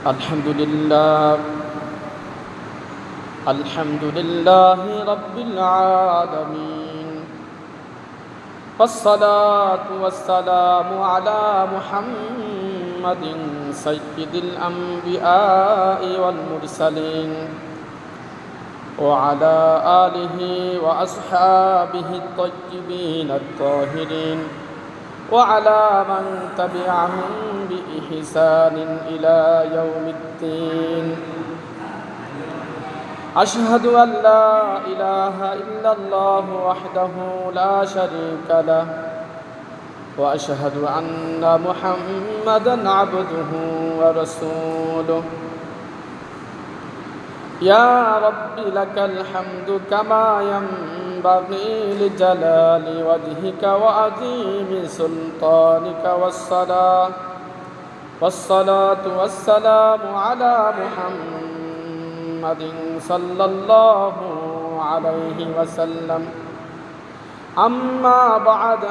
الحمد لله الحمد لله رب العالمين، والصلاة والسلام على محمد سيد الأنبياء والمرسلين، وعلى آله وأصحابه الطيبين الطاهرين، وعلى من تبعهم بإحسان إلى يوم الدين. أشهد أن لا إله إلا الله وحده لا شريك له، وأشهد أن محمدًا عبده ورسوله. يا رب لك الحمد كما ينبغي لجلال وجهك وعظيم سلطانك، والصلاة والسلام على محمد صلى الله عليه وسلم. أما بعد،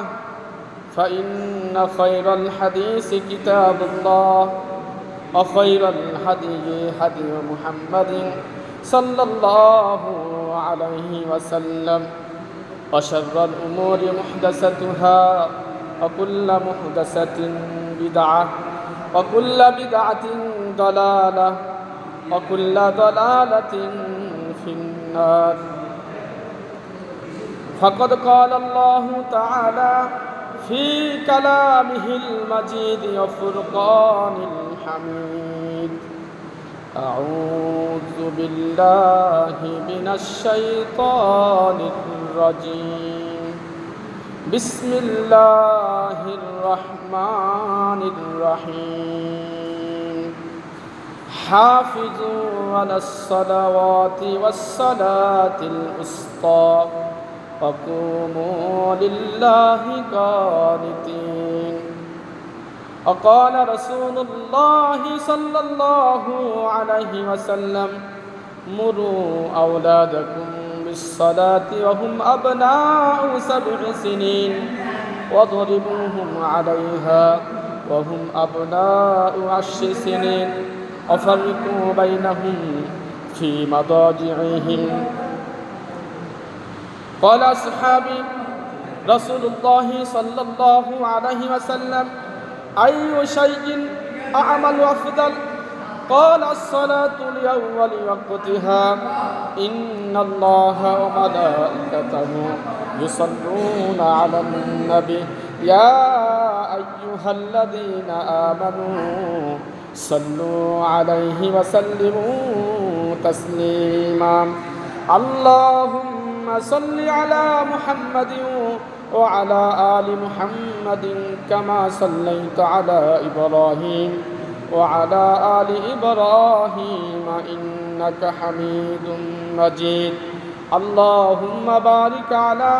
فإن خير الحديث كتاب الله، وخير الهدي هدي محمد صلى الله عليه وسلم، وشر الأمور محدثاتها، وكل محدثة بدعة، وكل بدعة ضلالة، وكل ضلالة في النار. فقد قال الله تعالى في كلامه المجيد وفرقان الحميد: أعوذ بالله من الشيطان الرجيم، بسم الله الرحمن الرحيم. حافظوا على الصلوات والصلاة الوسطى، وقوموا لله قانتين. وقال رسول الله صلى الله عليه وسلم: مروا أولادكم بالصلاة وهم أبناء 7 سنين، واضربوهم عليها وهم أبناء 10 سنين، وفرقوا بينهم في مضاجعهم. قال أصحابي رسول الله صلى الله عليه وسلم: أي شيء أعمل أفضل؟ قال: الصلاة لأول وقتها، إن الله وملائكته يصلون على النبي، يا أيها الذين آمنوا صلوا عليه وسلموا تسليما. اللهم صل على محمد وعلى آل محمد كما صليت على إبراهيم وعلى آل إبراهيم إنك حميد مجيد. اللهم بارك على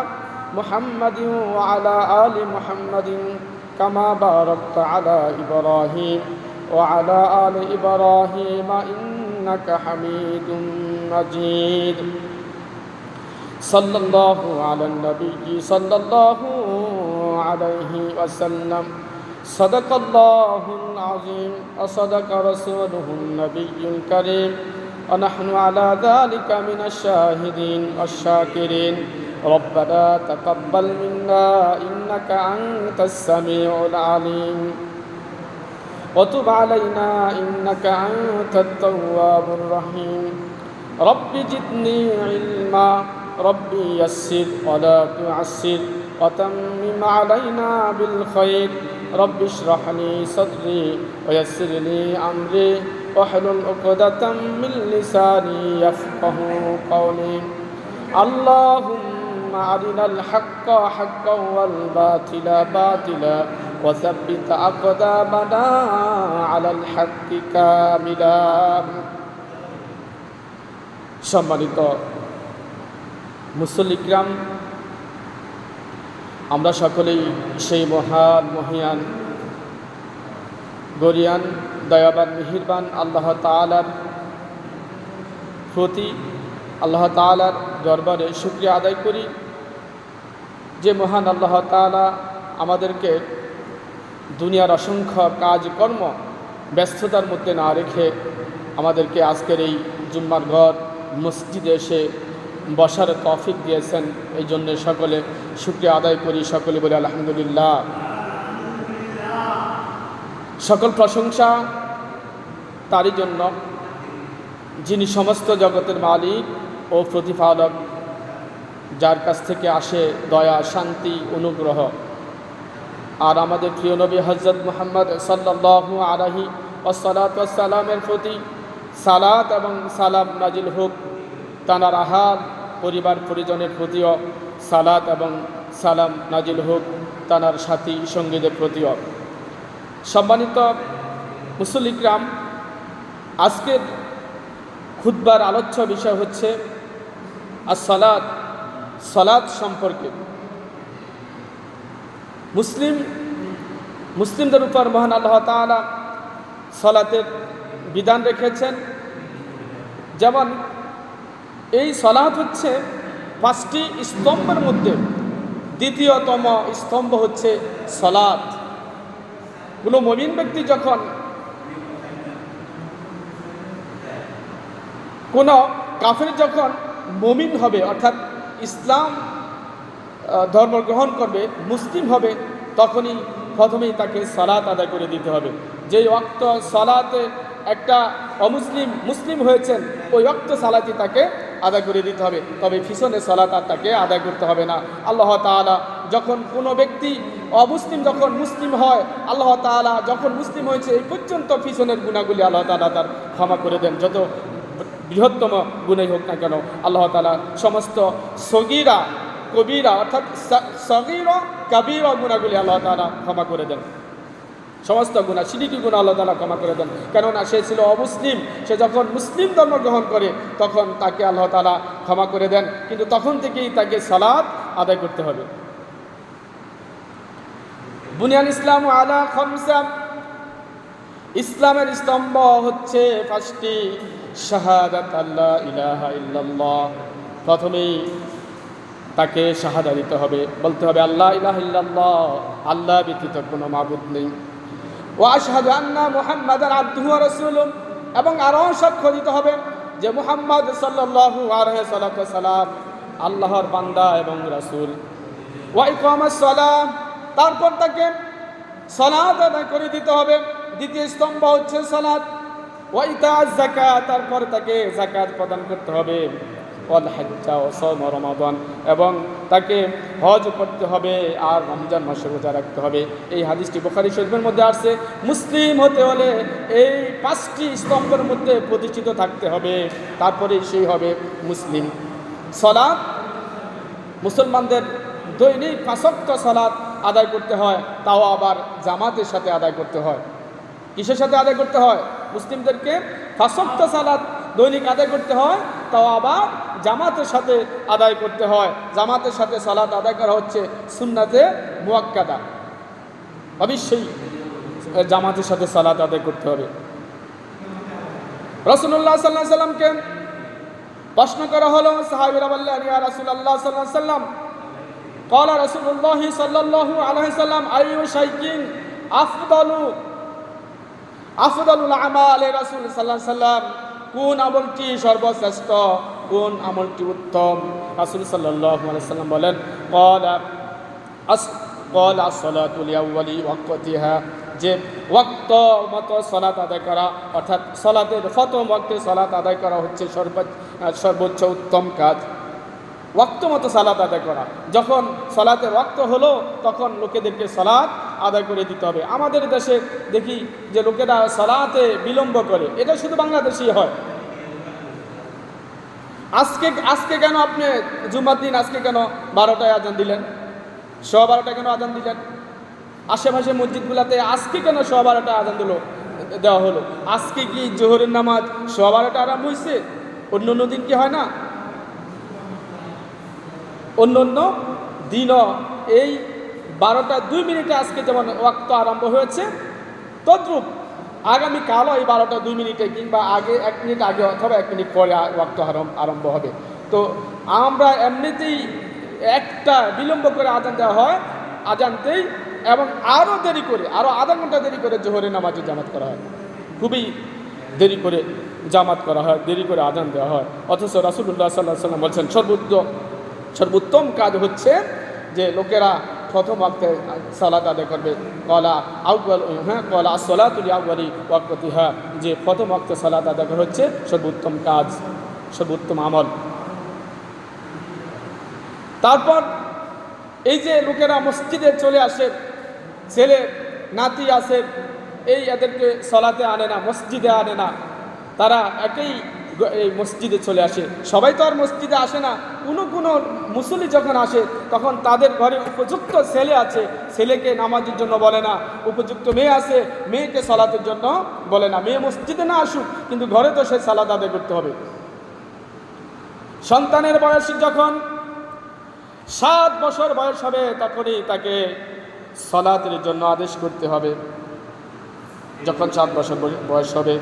محمد وعلى آل محمد كما باركت على إبراهيم وعلى آل إبراهيم إنك حميد مجيد. صلى الله على النبي صلى الله عليه وسلم. صدق الله العظيم، وصدق رسوله النبي الكريم، ونحن على ذلك من الشاهدين والشاكرين. ربنا تقبل منا إنك أنت السميع العليم، وتب علينا إنك أنت التواب الرحيم. رب زدني علما، رب يسر ولا تعسر، وتمم علينا بالخير. رب اشرح لي صدري ويسر لي أمري، واحلل عقدة من لساني يفقه قولي. اللهم أرنا الحق حقا والباطل باطلا، وثبت أقدامنا على الحق كاملا। সম্মানিত মুসল্লি কিরাম, আমরা সকলেই সেই মহান মহিয়ান গরিয়ান দয়াবান মেহেরবান আল্লাহ তাআলার প্রতি, আল্লাহ তাআলার দরবারে শুকরিয়া আদায় করি যে মহান আল্লাহ তাআলা আমাদেরকে দুনিয়ার অসংখ্য কাজকর্ম ব্যস্ততার মধ্যে না রেখে আমাদেরকে আজকের এই জুম্মার ঘর মসজিদে এসে বসার তৌফিক দিয়েছেন। এই জন্যে সকলে শুকরিয়া আদায় করি, সকলে বলি আলহামদুলিল্লাহ। সকল প্রশংসা তারই জন্য যিনি সমস্ত জগতের মালিক ও প্রতিপালক, যার কাছ থেকে আসে দয়া, শান্তি, অনুগ্রহ। আর আমাদের প্রিয় নবী হযরত মুহাম্মদ সাল্লাল্লাহু আলাইহি ওয়াসাল্লামের প্রতি সালাত এবং সালাম নাজিল হোক। তাঁর আহাল পরিবার পরিজনের প্রতিও সালাত এবং সালাম নাজিল হোক, তাঁর সাথী সঙ্গীদের প্রতিও। সম্মানিত মুসল্লি কিরাম, আজকের খুতবার আলোচ্য বিষয় হচ্ছে সালাত, সালাত সম্পর্কে। মুসলিমদের উপর মহান আল্লাহ তাআলা সালাতের বিধান রেখেছেন। যেমন এই সালাত হচ্ছে 5টি স্তম্ভের মধ্যে দ্বিতীয়তম স্তম্ভ হচ্ছে সালাত। কোনো মুমিন ব্যক্তি যখন কোনো কাফের যখন মুমিন হবে, অর্থাৎ ইসলাম ধর্ম গ্রহণ করবে, মুসলিম হবে, তখনই প্রথমেই তাকে সালাত আদায় করে দিতে হবে। যেই ওয়াক্ত সালাতে একটা অমুসলিম মুসলিম হয়েছেন, ওই ওয়াক্ত সালাতই তাকে আদায় করে দিতে হবে। তবে পিছনে সালাত আর তাকে আদায় করতে হবে না। আল্লাহ তাআলা যখন কোনো ব্যক্তি অমুসলিম যখন মুসলিম হয়, আল্লাহ তাআলা যখন মুসলিম হয়েছে এই পর্যন্ত পিছনের গুনাহগুলি আল্লাহ তাআলা তার ক্ষমা করে দেন। যত বৃহত্তম গুনাহই হোক না কেন, আল্লাহ তাআলা সমস্ত সগীরা কবিরা অর্থাৎ সগীরা কবিরা গুনাহগুলি আল্লাহ তাআলা ক্ষমা করে দেন। সমস্ত গুনাহ, শিরকি গুনাহ আল্লাহ তাআলা ক্ষমা করে দেন। কেননা সে ছিল অমুসলিম, সে যখন মুসলিম ধর্ম গ্রহণ করে তখন তাকে আল্লাহ তাআলা ক্ষমা করে দেন, কিন্তু তখন থেকেই তাকে সালাত আদায় করতে হবে। বুনিয়াল ইসলাম আলা খামসা, ইসলামের স্তম্ভ হচ্ছে 5টি। শাহাদাত আল্লা ইলাহা ইল্লাল্লাহ, প্রথমেই তাকে শাহাদা দিতে হবে, বলতে হবে আল্লাহ ইলাহা ইল্লাল্লাহ, আল্লাহ ব্যতীত কোনো মাবুদ নেই। ওয়া আশহাদু আন্না মুহাম্মাদান আবদুহু ওয়া রাসূলুহু, এবং আরও সাক্ষ্য দিতে হবে যে মুহাম্মদ সাল্লাল্লাহু আলাইহি ওয়াসাল্লাম আল্লাহর বান্দা এবং রাসূল। ওয়া ইকামাস সালাহ, তারপর তাকে সালাত আদায় করে দিতে হবে, দ্বিতীয় স্তম্ভ হচ্ছে সালাত। ওয়া ইতা'আজ যাকাত, তারপর তাকে যাকাত প্রদান করতে হবে। ওয়াল হাজ্জা ওয়া সাওম রমাদান, এবং তাকে হজ করতে হবে আর রমজান মাসে রোজা রাখতে হবে। এই হাদিসটি বুখারী শরীফের মধ্যে আসছে। মুসলিম হতে হলে এই 5টি স্তম্ভের মধ্যে প্রতিষ্ঠিত থাকতে হবে, তারপরেই সেই হবে মুসলিম। সালাত, মুসলমানদের দৈনিক 5 ওয়াক্ত সালাত আদায় করতে হয়, তাও আবার জামাতের সাথে আদায় করতে হয়। কিসের সাথে আদায় করতে হয়? মুসলিমদেরকে 5 ওয়াক্ত সালাত দৈনিক আদায় করতে হয়, তাও আবার জামাতের সাথে আদায় করতে হয়। জামাতের সাথে সালাত আদায় করা হচ্ছে সুন্নাতে মুআক্কাদা, অবশ্যই জামাতের সাথে সালাত আদায় করতে হবে। রাসূলুল্লাহ সাল্লাল্লাহু আলাইহি সাল্লামকে প্রশ্ন করা হলো, সাহাবীরা বললেন ইয়া রাসূলুল্লাহ সাল্লাল্লাহু আলাইহি সাল্লাম, ক্বালা রাসূলুল্লাহ সাল্লাল্লাহু আলাইহি সাল্লাম আইয়ু শাইইন আফদালুল আমাল, রাসূল সাল্লাল্লাহু আলাইহি সাল্লাম কোন আমলটি সর্বশ্রেষ্ঠ, কোন আমলটি উত্তম? রাসূল সাল্লাল্লাহু আলাইহি সাল্লাম বলেন ক্বালা as-salatu li-awwali waqtiha, যে ওয়াক্ত মতো সালাত আদায় করা, অর্থাৎ সালাতের প্রথম ওয়াক্তে সালাত আদায় করা হচ্ছে সর্বোচ্চ উত্তম কাজ। ওয়াক্ত মতো সালাত আদায় করা, যখন সালাতের ওয়াক্ত হলো তখন লোকেদেরকে সালাত আদায় করে দিতে হবে। আমাদের দেশে দেখি যে লোকেরা সালাতে বিলম্ব করে, এটা শুধু বাংলাদেশেই হয়। আজকে কেন আপনি জুমার দিন আজকে কেন 12টায় আজান দিলেন, 12:15 কেন আজান দিলেন? আশেপাশে মসজিদগুলোতে আজকে কেন 12:15 আজান দেওয়া হলো? আজকে কি জোহরের নামাজ 12:15 আরম্ভ হয়েছে? অন্য দিন কি হয় না? অন্য দিনও এই 12:02 আজকে যেমন ওয়াক্ত আরম্ভ হয়েছে, তদ্রূপ আগামীকালও এই 12:02 কিংবা আগে 1 মিনিট আগে অথবা 1 মিনিট পরে ওয়াক্ত আরম্ভ হবে। তো আমরা এমনিতেই একটা বিলম্ব করে আজান দেওয়া হয়, আজানতেই, এবং আরও দেরি করে, আরও আধা ঘন্টা দেরি করে জোহরের নামাজে জামাত করা হয়। খুবই দেরি করে জামাত করা হয়, দেরি করে আজান দেওয়া হয়। অথচ রাসূলুল্লাহ সাল্লাল্লাহু আলাইহি ওয়াসাল্লাম বলছেন সর্বোত্তম কাজ হচ্ছে যে লোকেরা প্রথম ওয়াক্তে সালাত আদায় করবে। কলা আসসালাতু লিআউয়ালি ওয়াক্তিহা, যে প্রথম ওয়াক্তে সালাত আদায় করা হচ্ছে সর্বোত্তম কাজ, সর্বোত্তম আমল। তারপর এই যে লোকেরা মসজিদে চলে আসে, ছেলে নাতি আছে, এদেরকে সালাতে আনে না, মসজিদে আনে না, তারা এই মসজিদে চলে আসে। সবাই তো আর মসজিদে আসে না, কোনো মুসল্লি যখন আসে তখন তাদের ঘরে উপযুক্ত ছেলে আছে, ছেলেকে নামাজের জন্য বলে না, উপযুক্ত মেয়ে আছে, মেয়েকে সালাতের জন্য বলে না। মেয়ে মসজিদে না আসুক, কিন্তু ঘরে তো সে সালাত আদায় করতে হবে। সন্তানের বয়স যখন 7 বছর বয়স হবে তখনই তাকে সালাতের জন্য আদেশ করতে হবে। যখন 7 বছর বয়স হবে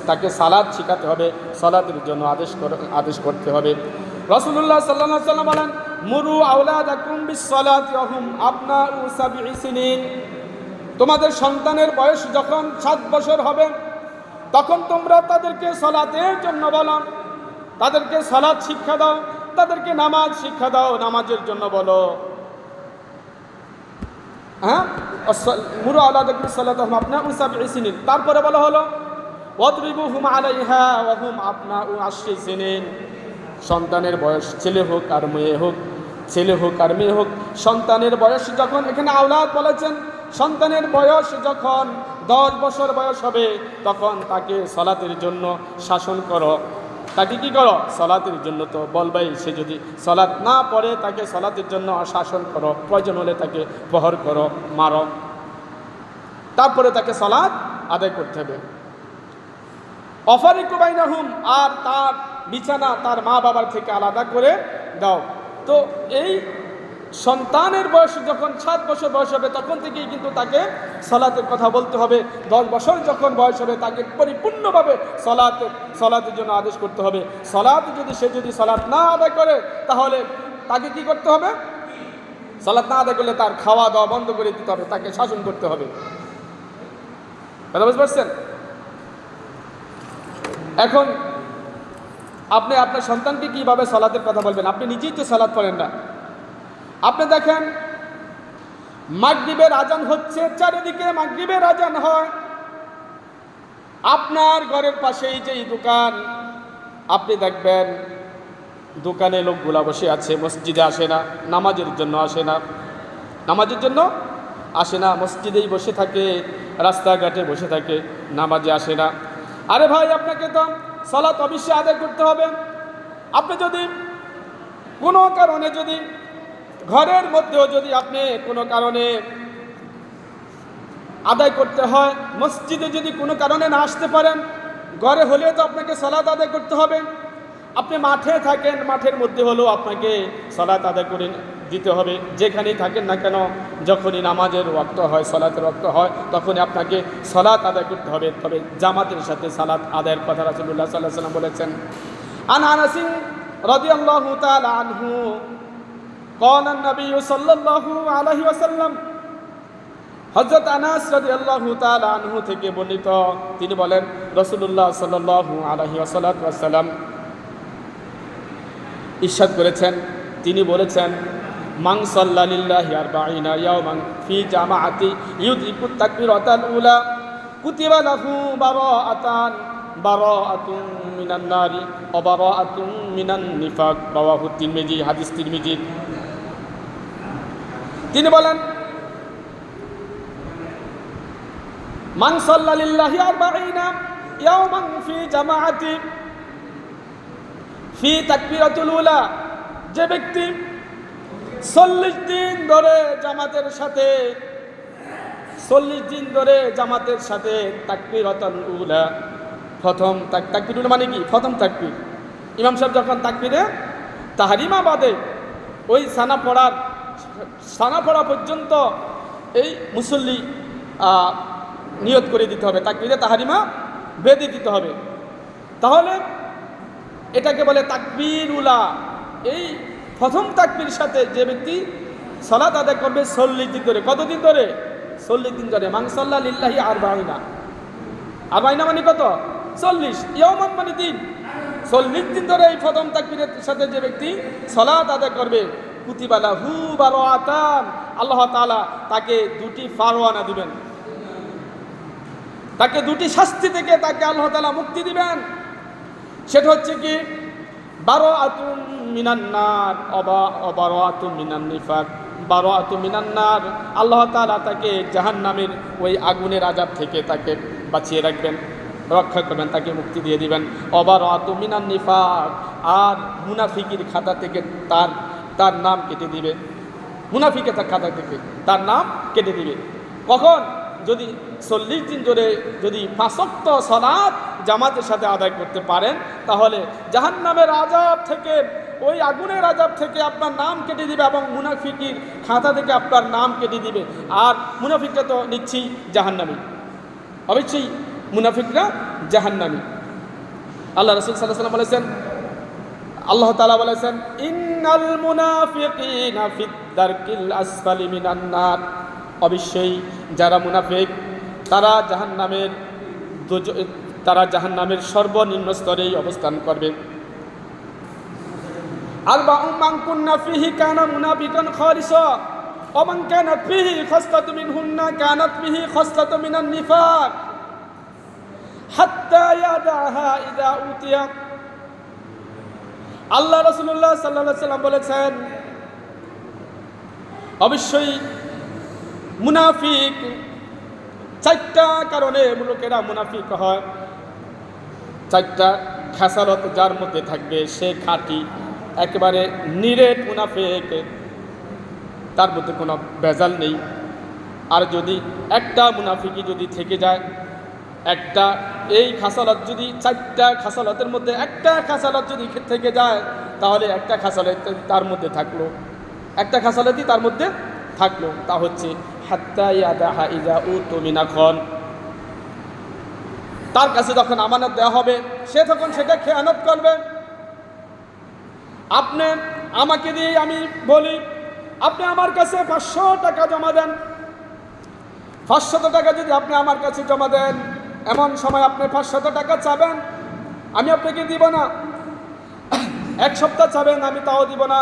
তাকে সালাত শিখাতে হবে, সালাতের জন্য আদেশ করতে হবে। রাসূলুল্লাহ সাল্লাল্লাহু আলাইহি ওয়াসাল্লাম বলেন, মুরু আওলাদাকুম বিস-সালাতি ওয়া হুম আবনাউ 7 সিনিন। তোমাদের সন্তানের বয়স যখন 7 বছর হবে তখন তোমরা তাদেরকে সালাতের জন্য বলো, তাদেরকে সালাত শিক্ষা দাও, তাদেরকে নামাজ শিক্ষা দাও, নামাজের জন্য বলো। মুরু আওলাদাকুম বিস-সালাতি ওয়া হুম আবনাউ 7 সিনিন। তারপরে বলা হলো ওয়াদরিবুহুম আলাইহা ওয়া হুম আবনাউ 10 সিনিন। সন্তানের বয়স ছেলে হোক আর মেয়ে হোক, ছেলে হোক আর মেয়ে হোক, সন্তানের বয়স যখন, এখানে আওলাদ বলেছেন, সন্তানের বয়স যখন 10 বছর বয়স হবে তখন তাকে সালাতের জন্য শাসন করো। তাকে কি করো? সালাতের জন্য তো বলবাই। সে যদি সালাত না পড়ে তাকে সালাতের জন্য শাসন করো, প্রয়োজন হলে তাকে প্রহর করো, মারো, তারপরে তাকে সালাত আদায় করতে হবে। অফারিকু বাইনাহুম, আর তার বিছানা তার মা বাবার থেকে আলাদা করে দাও। তো এই সন্তানের বয়স যখন 7 বছর বয়স হবে তখন থেকেই কিন্তু তাকে সালাতের কথা বলতে হবে। 10 বছর যখন বয়স হবে তাকে পরিপূর্ণভাবে সালাতের জন্য আদেশ করতে হবে। সে যদি সালাত না আদায় করে তাহলে তাকে কি করতে হবে? সালাত না আদায় করলে তার খাওয়া দাওয়া বন্ধ করে দিতে হবে, তাকে শাসন করতে হবে। কথা বুঝতে পারছেন? এখন আপনি আপনার সন্তানকে কিভাবে সালাতের কথা বলবেন? আপনি নিজেই তো সালাত পড়েন না। আপনি দেখেন মাগরিবের আজান হচ্ছে, চারিদিকে মাগরিবের আজান হয়, আপনার ঘরের পাশেই যেই দোকান, আপনি দেখবেন দোকানে লোকগুলা বসে আছে, মসজিদে আসে না, নামাজের জন্য আসে না, মসজিদেই বসে থাকে, রাস্তাঘাটে বসে থাকে, নামাজে আসে না। আরে ভাই, আপনাকে তো সালাত অবশ্যই আদায় করতে হবে। আপনি যদি কোনো কারণে, যদি ঘরের মধ্যেও যদি আপনি কোনো কারণে আদায় করতে হয়, মসজিদে যদি কোনো কারণে না আসতে পারেন, ঘরে হলেও তো আপনাকে সালাত আদায় করতে হবে। আপনি মাঠে থাকেন, মাঠের মধ্যে হলেও আপনাকে সালাত আদায় করে দিতে হবে। যেখানেই থাকেন না কেন, যখনই নামাজের ওয়াক্ত হয়, সালাতের ওয়াক্ত হয়, তখনই আপনাকে সালাত আদায় করতে হবে। তবে জামাতের সাথে সালাত আদায়ের কথা রাসূলুল্লাহ সাল্লাল্লাহু আলাইহি ওয়াসাল্লাম বলেছেন। আন আনাস রাদিয়াল্লাহু তাআলা আনহু ক্বালা নবী সাল্লাল্লাহু আলাইহি ওয়াসাল্লাম, হযরত আনাস রাদিয়াল্লাহু তাআলা আনহু থেকে বর্ণিত, তিনি বলেন রাসূলুল্লাহ সাল্লাল্লাহু আলাইহি ওয়াসাল্লাম ইরশাদ করেছেন, তিনি বলেছেন, মান সাল্লা লিল্লাহি আরবাঈনা ইয়াওমান ফি জামাআতি ইউদরিকুত তাকবীরাতাল উলা কুতিবা লাহু বারাআতুন মিনান নারি ওয়া বারাআতুন মিনান নিফাক। রাওয়াহু তিরমিজি, হাদিস তিরমিজি। তিনি বলেন, মান সাল্লা লিল্লাহি আরবাঈনা ইয়াওমান ফি জামাআতি ফি তাকবীরাতুল উলা, যে ব্যক্তি 40 দিন ধরে জামাতের সাথে তাকবীরাতুল উলা, প্রথম তাকবীর মানে কি? প্রথম তাকবীর। ইমাম সাহেব যখন তাকবীরে তাহরিমা বাদে ওই সানা পড়া পর্যন্ত এই মুসল্লি নিয়ত করে দিতে হবে, তাকবীরে তাহরিমা বেঁধে দিতে হবে। তাহলে এটাকে বলে তাকবীর উলা। এই প্রথম তাকবীর সাথে যে ব্যক্তি সালাত আদায় করবে 40 দিন ধরে। কতদিন ধরে? 40 দিন ধরে। মান সাল্লা লিল্লাহি আরবাঈনা, আর বাইনা মানে কত? 40। ইয়াওমান মানে দিন। 40 দিন ধরে এই প্রথম তাকবীরের সাথে যে ব্যক্তি সালাত আদায় করবে, কুতিবা লাহু বারাআতান, আল্লাহ তাআলা তাকে দুটি ফারওয়ানা দিবেন, তাকে দুটি শাস্তি থেকে তাকে আল্লাহ তাআলা মুক্তি দিবেন। সেটা হচ্ছে কি, বারাআতুম মিনান নার ওয়া বারাআতুম মিনান নিফাক। বারাআতুম মিনান নার, আল্লাহ তাআলা তাকে জাহান্নামের ওই আগুনের আযাব থেকে তাকে বাঁচিয়ে রাখবেন, রক্ষা করবেন, তাকে মুক্তি দিয়ে দিবেন। ওয়া বারাআতুম মিনান নিফাক, আর মুনাফিকের খাতা থেকে তার নাম কেটে দিবে। মুনাফিকের খাতা থেকে তার নাম কেটে দিবে। কখন? যদি 40 দিন ধরে যদি 5 ওয়াক্ত সালাত জামাতের সাথে আদায় করতে পারেন, তাহলে জাহান্নামের আযাব থেকে, ওই আগুনের আযাব থেকে আপনার নাম কেটে দিবে এবং মুনাফিকের খাতা থেকে আপনার নাম কেটে দিবে। আর মুনাফিকরা তো নিচ্ছি জাহান্নামী, অবশ্যই মুনাফিকরা জাহান্নামী। আল্লাহ রাসূল সাল্লাল্লাহু আলাইহি ওয়াসাল্লাম বলেছেন, আল্লাহ তাআলা বলেছেন, ইন্নাল মুনাফিকিনা ফিদ দারকিল আসফালি মিনান নার। অবশ্যই যারা মুনাফিক তারা জাহান্নামের সর্বনিম্ন স্তরেই অবস্থান করবে। আরবাউম মান কুন্না ফিহি কানা মুনাফিকান খালিসা ওয়া মান কানাত ফিহি খাসলাতুন মিনহুন্না কানাত ফিহি খাসলাতুন মিনান নিফাক হাত্তা ইয়াদাহা ইযা উতিয়া। আল্লাহ রাসূলুল্লাহ সাল্লাল্লাহু আলাইহি ওয়াসাল্লাম বলেছেন, অবশ্যই মুনাফিক 4টা কারণে লোকেরা মুনাফিক হয়। 4টা খাসালত যার মধ্যে থাকবে সে খাঁটি, একেবারে নিরেট মুনাফিক, তার মধ্যে কোনো ভেজাল নেই। আর যদি একটা মুনাফিকি যদি থেকে যায়, একটা এই খাসালত যদি 4টা খাসালতের মধ্যে একটা খাসালত যদি থেকে যায়, তাহলে একটা খাসালত তার মধ্যে থাকলো, একটা খাসালতই তার মধ্যে থাকলো, তা হচ্ছে হাত্তা ইয়াদাহা ইযা উতুমিনা খন। তার কাছে যখন আমানত দেওয়া হবে সে তখন সেটা খেয়ানত করবে। আপনি আমাকে দিয়ে, আমি বলি, আপনি আমার কাছে 500 টাকা জমা দেন। 500 টাকা যদি আপনি আমার কাছে জমা দেন, এমন সময় আপনি 500 টাকা চাবেন, আমি আপনাকে দিব না। 1 সপ্তাহ চাবেন, আমি তাও দিব না।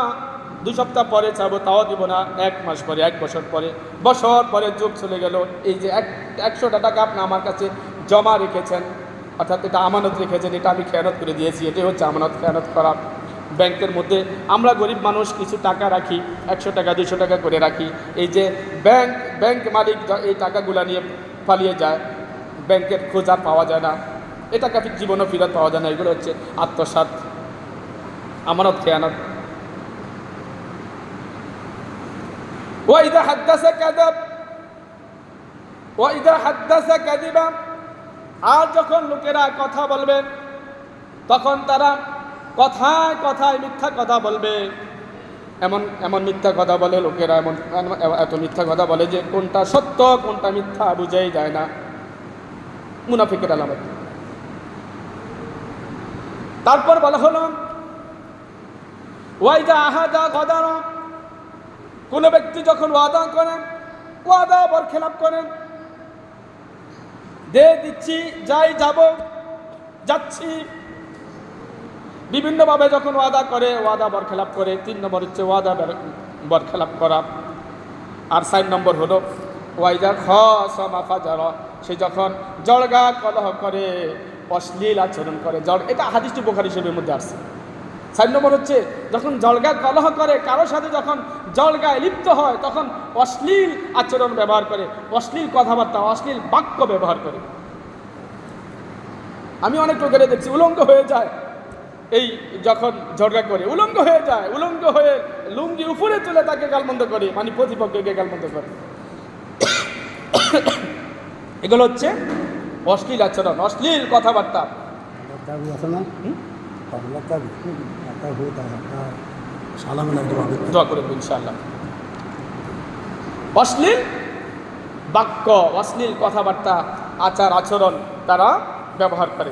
2 সপ্তাহ পরে চাবো, তাও দিব না। 1 মাস পরে, 1 বছর পরে, বছর পরে যুগ চলে গেল, এই যে 100 টাকা আপনি আমার কাছে জমা রেখেছেন, অর্থাৎ এটা আমানত রেখেছেন, এটা আমি খেয়ানত করে দিয়েছি, এটাই হচ্ছে আমানত, খেয়ানত করা। ব্যাংকের মধ্যে আমরা গরিব মানুষ কিছু টাকা রাখি, 100 টাকা 200 টাকা করে রাখি। এই যে ব্যাংক মালিক এই টাকাগুলো নিয়ে পালিয়ে যায়, ব্যাংকের খোঁজ আর পাওয়া যায় না, এ টাকা জীবনও ফিরত পাওয়া যায় না। এগুলো হচ্ছে আত্মসাৎ, আমানত, খেয়ানত। ওয়াইদা হাদ্দাসা কাযাব ওয়াইদা হাদ্দাসা কাযিবা। আর যখন লোকেরা কথা বলবে তখন তারা কথায় কথায় মিথ্যা কথা বলবে। এমন মিথ্যা কথা বলে লোকেরা, এত মিথ্যা কথা বলে যে কোনটা সত্য কোনটা মিথ্যা বুঝাই যায় না। মুনাফিকের আলামত। তারপর বলা হলো ওয়াইদা আহাদা গাদারা। কোন ব্যক্তি যখন ওয়াদা করেন, ওয়াদা বরখেলাপ করেন, দিচ্ছি, যাই, যাব, যাচ্ছি, বিভিন্নভাবে যখন ওয়াদা করে, ওয়াদা বরখেলাপ করে। 3 নম্বর হচ্ছে ওয়াদা বরখেলাপ করা। আর 4 নম্বর হলো ওয়াইদা খাসামা ফাজারা। সে যখন জলগা কলহ করে, অশ্লীল আচরণ করে। এটা হাদিসটি বুখারী শরীফের মধ্যে আসছে। 4 নম্বর হচ্ছে যখন জলগা কলহ করে, কারোর সাথে যখন জলগায় লিপ্ত হয়, তখন অশ্লীল আচরণ ব্যবহার করে, অশ্লীল কথাবার্তা, অশ্লীল বাক্য ব্যবহার করে। আমি অনেক লোকের দেখছি উলঙ্গ হয়ে যায়, এই যখন ঝগড়া করে উলঙ্গ হয়ে যায়, উলঙ্গ হয়ে লুঙ্গি উপরে তুলে তাকে গালমন্দ করে, মানে প্রতিপক্ষকে গালমন্দ করে। এগুলো হচ্ছে অশ্লীল আচরণ, অশ্লীল কথাবার্তা। দোয়া করবেন ইনশাআল্লাহ। অশ্লীল বাক্য, অশ্লীল কথাবার্তা, আচার আচরণ তারা ব্যবহার করে।